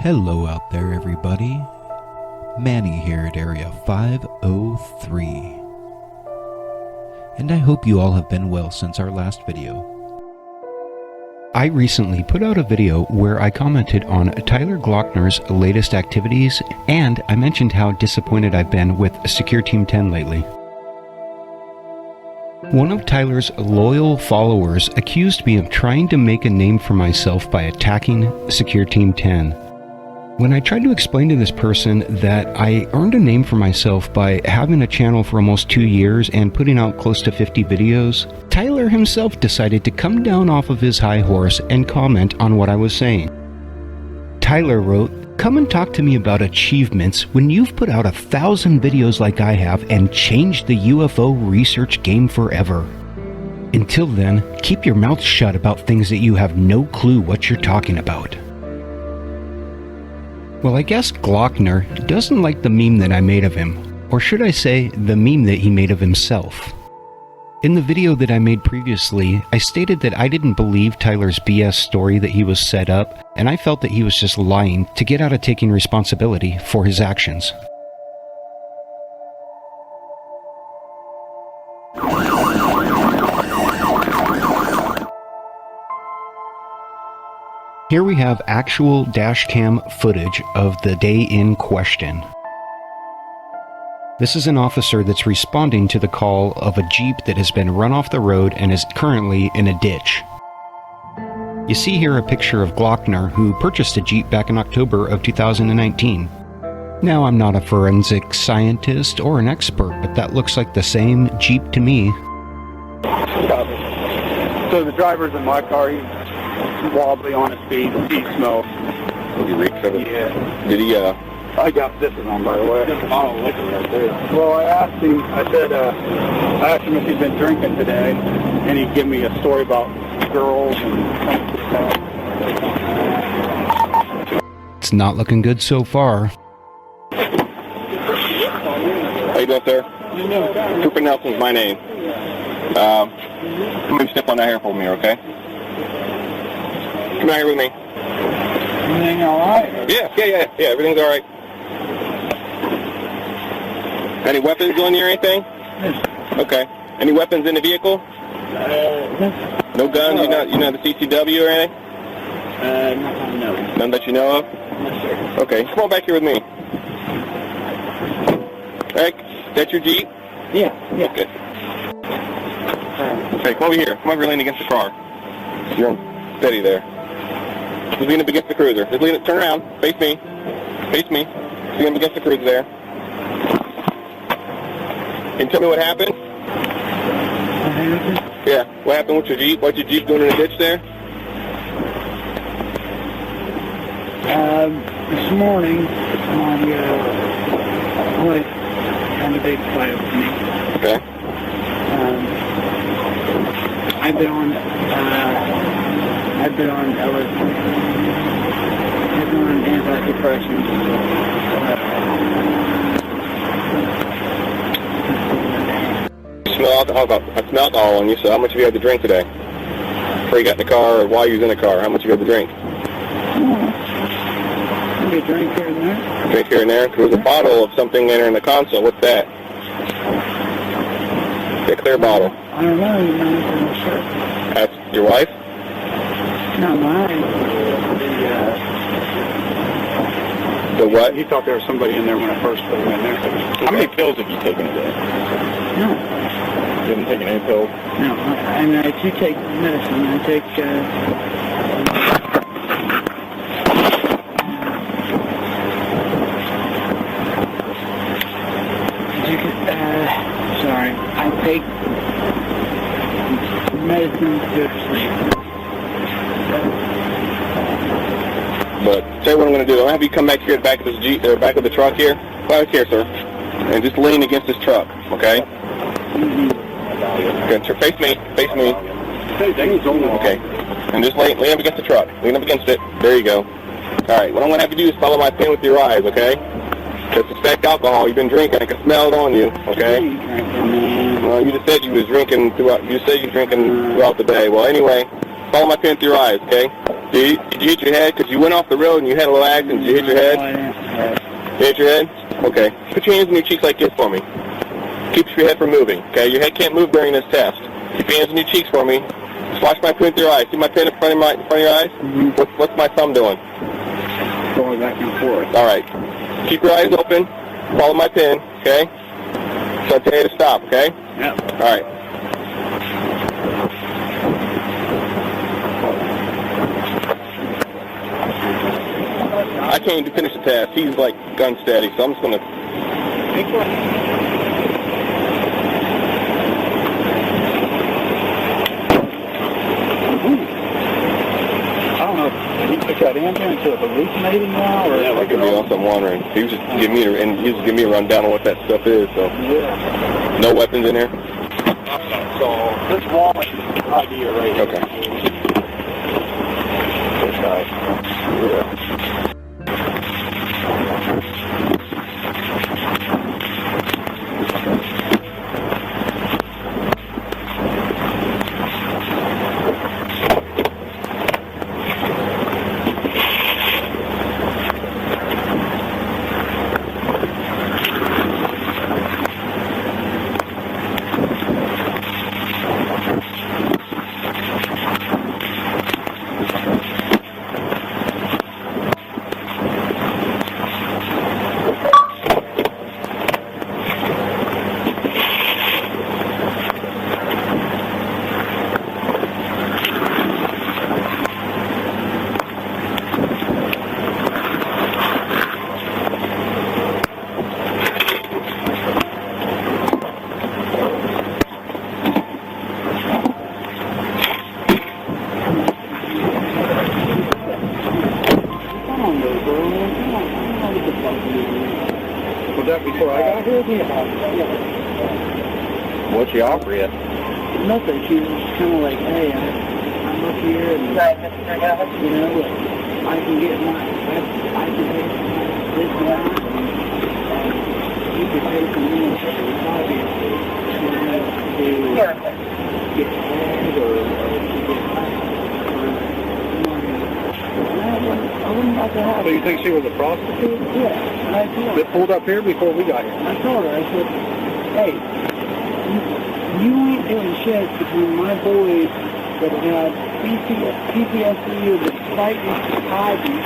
Hello out there, everybody. Manny here at Area 503. And I hope you all have been well since our last video. I recently put out a video where I commented on Tyler Glockner's latest activities, and I mentioned how disappointed I've been with Secureteam10 lately. One of Tyler's loyal followers accused me of trying to make a name for myself by attacking Secureteam10. When I tried to explain to this person that I earned a name for myself by having a channel for almost 2 years and putting out close to 50 videos, Tyler himself decided to come down off of his high horse and comment on what I was saying. Tyler wrote, "Come and talk to me about achievements when you've put out 1,000 videos like I have and changed the UFO research game forever. Until then, keep your mouth shut about things that you have no clue what you're talking about." Well, I guess Glockner doesn't like the meme that I made of him, or should I say, the meme that he made of himself. In the video that I made previously, I stated that I didn't believe Tyler's BS story that he was set up, and I felt that he was just lying to get out of taking responsibility for his actions. Here we have actual dashcam footage of the day in question. This is an officer that's responding to the call of a Jeep that has been run off the road and is currently in a ditch. You see here a picture of Glockner, who purchased a Jeep back in October of 2019. Now, I'm not a forensic scientist or an expert, but that looks like the same Jeep to me. So the driver's in my car, he's wobbly on his feet, he smells. Did he reach for it? Yeah. Did he, I got this on, by the way. Well, I asked him, I asked him if he'd been drinking today, and he'd give me a story about girls and It's not looking good so far. How you doing, sir? Trooper Nelson's my name. Maybe step on that here for me, okay? Come out here with me. Everything all right? Yeah, everything's all right. Any weapons on you or anything? Okay. Any weapons in the vehicle? No guns? You know the CCW or anything? No. None that you know of? No, sir. Okay, come on back here with me. Alright, that's your Jeep? Yeah. Okay. Okay, come over here. Come over here, lean against the car. You're steady there. Just lean up against the cruiser. Just lean it, turn around. Face me. Face me. Lean up against the cruiser there. Can you tell me what happened? Yeah, what happened with your Jeep? What's your Jeep doing in the ditch there? This morning, my wife had a big fight with me. Okay. I've been on antidepressants. I smell alcohol on you, so how much have you had to drink today? Before you got in the car or while you was in the car, how much have you had to drink? Maybe a drink here and there. Drink here and there? There was a bottle of something in there in the console. What's that? A clear bottle. I don't know, you know, I'm sure. That's your wife? Not mine. The what? He thought there was somebody in there when I first put him in there. How many pills have you taken today? No. You haven't taken any pills? No, I mean, I do take medicine. I take, sorry, I take medicine to go to sleep. But tell you what I'm going to do. I'm going to have you come back here at the back of this Jeep, or back of the truck here. Back here, sir. And just lean against this truck, okay? Good, sir. Face me. Face me. Okay. And just lean up against the truck. Lean up against it. There you go. All right. What I'm going to have you do is follow my pen with your eyes, okay? To suspect alcohol. You've been drinking. I can smell it on you, okay? Well, you just said you was drinking throughout. You said you were drinking throughout the day. Well, anyway, Follow my pin with your eyes, okay? Did you hit your head? Because you went off the road and you had a little accident. Did you hit your head? You hit your head? Okay. Put your hands in your cheeks like this for me. Keeps your head from moving, okay? Your head can't move during this test. Keep your hands in your cheeks for me. Just watch my pin with your eyes. See my pin in front of your eyes? What's my thumb doing? Going back and forth. All right. Keep your eyes open. Follow my pin, okay? So I tell you to stop, okay? Yep. All right. I can't even finish the test. He's like gun steady, so I'm just gonna. I don't know if he took that ambulance to hallucinating now, or Yeah, that could be else I'm wondering. He was just giving me a rundown on what that stuff is. So yeah. no weapons in there. So this wall is idea right here. Okay. This guy. Yeah. Was that before I got here? Yeah. What'd she offer you? Nothing. She was kind of like, hey, I'm up here and, you know, I can get my, I can take this down and you can pay for me and take the body to get ahead or to get back. I wouldn't like to have So you think she was a prostitute? Yeah, and I told her. That pulled up here before we got here. I told her, I said, hey, you ain't doing shit between my boys that have PTSD or the sightings to hide me.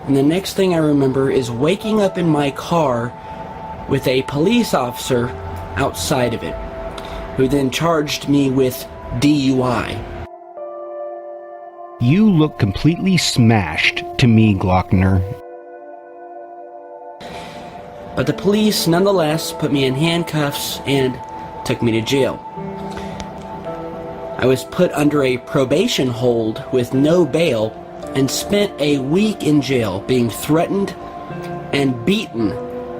And the next thing I remember is waking up in my car with a police officer outside of it, who then charged me with DUI. You look completely smashed to me, Glockner. But the police nonetheless put me in handcuffs and took me to jail. I was put under a probation hold with no bail and spent a week in jail being threatened and beaten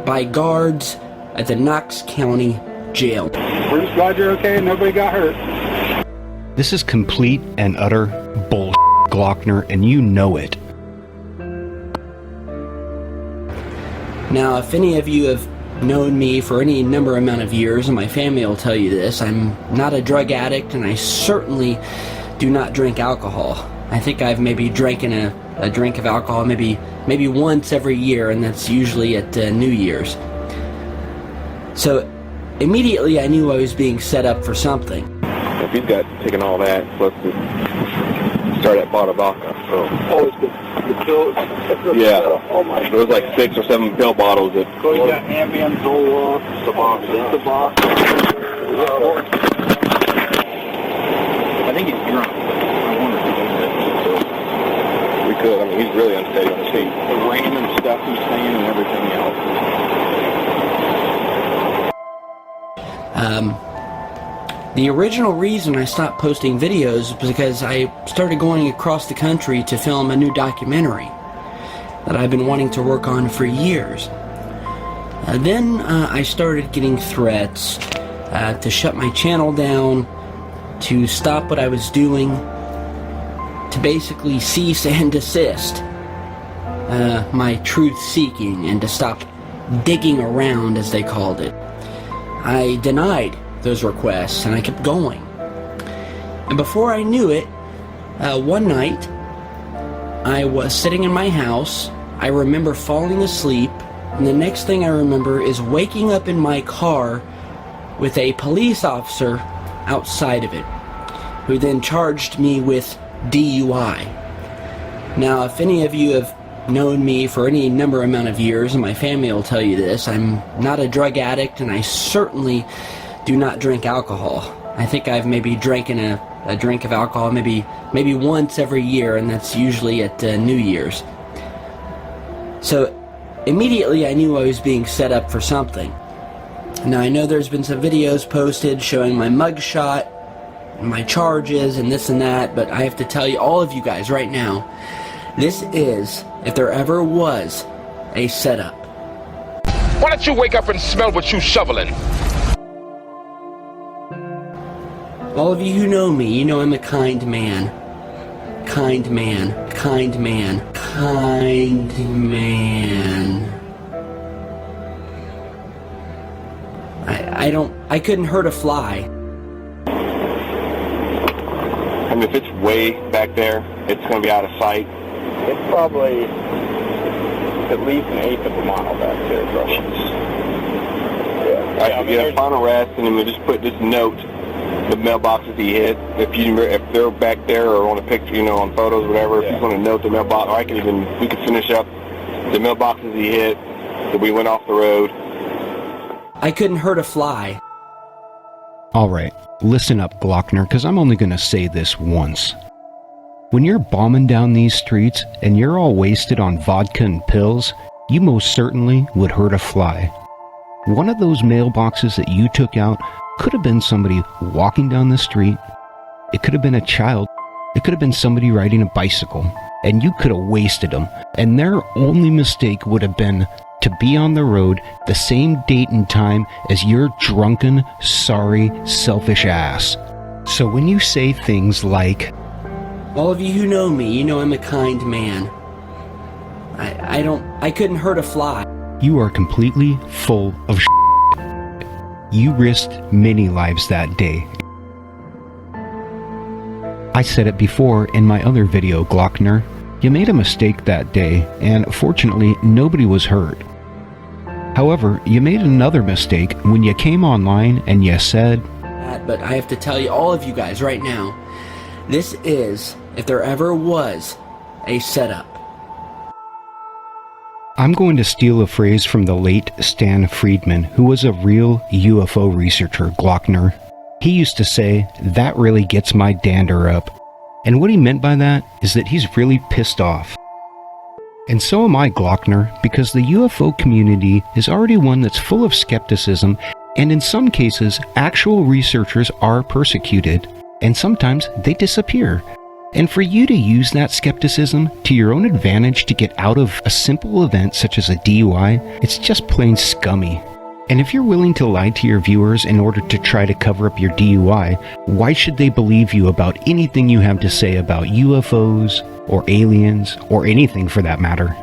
by guards at the Knox County Jail. We're just glad you're okay and nobody got hurt. This is complete and utter bullshit, Glockner, and you know it. Now, if any of you have known me for any number amount of years, and my family will tell you this, I'm not a drug addict, and I certainly do not drink alcohol. I think I've maybe drank a drink of alcohol maybe once every year, and that's usually at New Year's. So immediately I knew I was being set up for something. If he's got taken all that, let's just start at bottle vodka. So. Oh, it's the pills? Yeah. Oh my There was like 6 or 7 pill bottles that. So you got Ambien, Zoloft, Suboxone. I think he's drunk. I wonder if he does that. We could. I mean, he's really unsteady on his feet. The random stuff he's saying and everything else. The original reason I stopped posting videos was because I started going across the country to film a new documentary that I've been wanting to work on for years. Then I started getting threats to shut my channel down, to stop what I was doing, to basically cease and desist my truth-seeking, and to stop digging around, as they called it. I denied those requests, and I kept going. And before I knew it, one night, I was sitting in my house. I remember falling asleep, and the next thing I remember is waking up in my car with a police officer outside of it, who then charged me with DUI. Now, if any of you have known me for any number amount of years, and my family will tell you this, I'm not a drug addict, and I certainly do not drink alcohol. I think I've maybe drank a drink of alcohol maybe once every year, and that's usually at New Year's. So immediately I knew I was being set up for something. Now, I know there's been some videos posted showing my mugshot, my charges, and this and that, but I have to tell you, all of you guys right now, this is, if there ever was, a setup. Why don't you wake up and smell what you shoveling? All of you who know me, you know I'm a kind man. Kind man. Kind man. Kind man. I couldn't hurt a fly. I mean, if it's way back there, it's going to be out of sight. It's probably at least an eighth of a mile back there, Russians. All right, you get a final arrest, and then we just put this note, the mailboxes he hit. If they're back there or on a picture, you know, on photos, whatever. If you want to note the mailbox, or we could finish up the mailboxes he hit that we went off the road. I couldn't hurt a fly. Alright, listen up, Glockner, because I'm only going to say this once. When you're bombing down these streets and you're all wasted on vodka and pills, you most certainly would hurt a fly. One of those mailboxes that you took out could have been somebody walking down the street. It could have been a child. It could have been somebody riding a bicycle. And you could have wasted them. And their only mistake would have been to be on the road the same date and time as your drunken, sorry, selfish ass. So when you say things like, all of you who know me, you know I'm a kind man. I couldn't hurt a fly. You are completely full of shit. You risked many lives that day. I said it before in my other video, Glockner. You made a mistake that day, and fortunately, nobody was hurt. However, you made another mistake when you came online and you said, but I have to tell you, all of you guys right now, this is, if there ever was, a setup. I'm going to steal a phrase from the late Stan Friedman, who was a real UFO researcher, Glockner. He used to say, "That really gets my dander up." And what he meant by that is that he's really pissed off. And so am I, Glockner, because the UFO community is already one that's full of skepticism, and in some cases, actual researchers are persecuted, and sometimes they disappear. And for you to use that skepticism to your own advantage to get out of a simple event such as a DUI, it's just plain scummy. And if you're willing to lie to your viewers in order to try to cover up your DUI, why should they believe you about anything you have to say about UFOs, or aliens, or anything for that matter?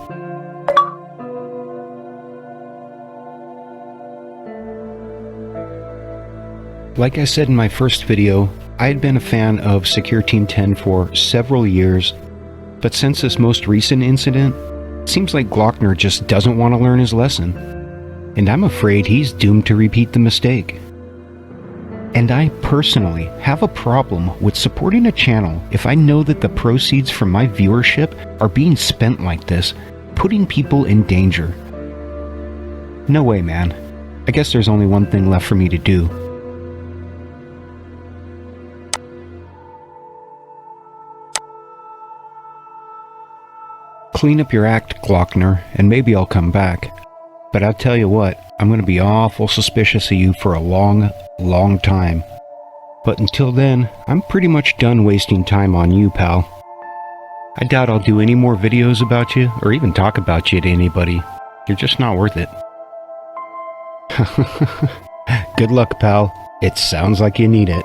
Like I said in my first video, I had been a fan of Secureteam10 for several years, but since this most recent incident, it seems like Glockner just doesn't want to learn his lesson. And I'm afraid he's doomed to repeat the mistake. And I personally have a problem with supporting a channel if I know that the proceeds from my viewership are being spent like this, putting people in danger. No way, man. I guess there's only one thing left for me to do. Clean up your act, Glockner, and maybe I'll come back. But I'll tell you what, I'm going to be awful suspicious of you for a long, long time. But until then, I'm pretty much done wasting time on you, pal. I doubt I'll do any more videos about you, or even talk about you to anybody. You're just not worth it. Good luck, pal. It sounds like you need it.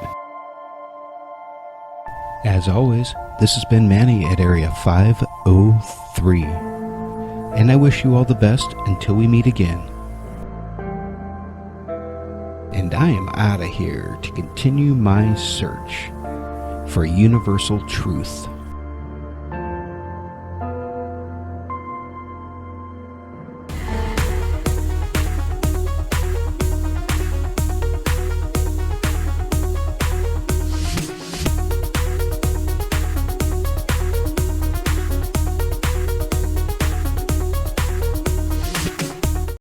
As always, this has been Manny at Area 503. And I wish you all the best until we meet again. And I am out of here to continue my search for universal truth.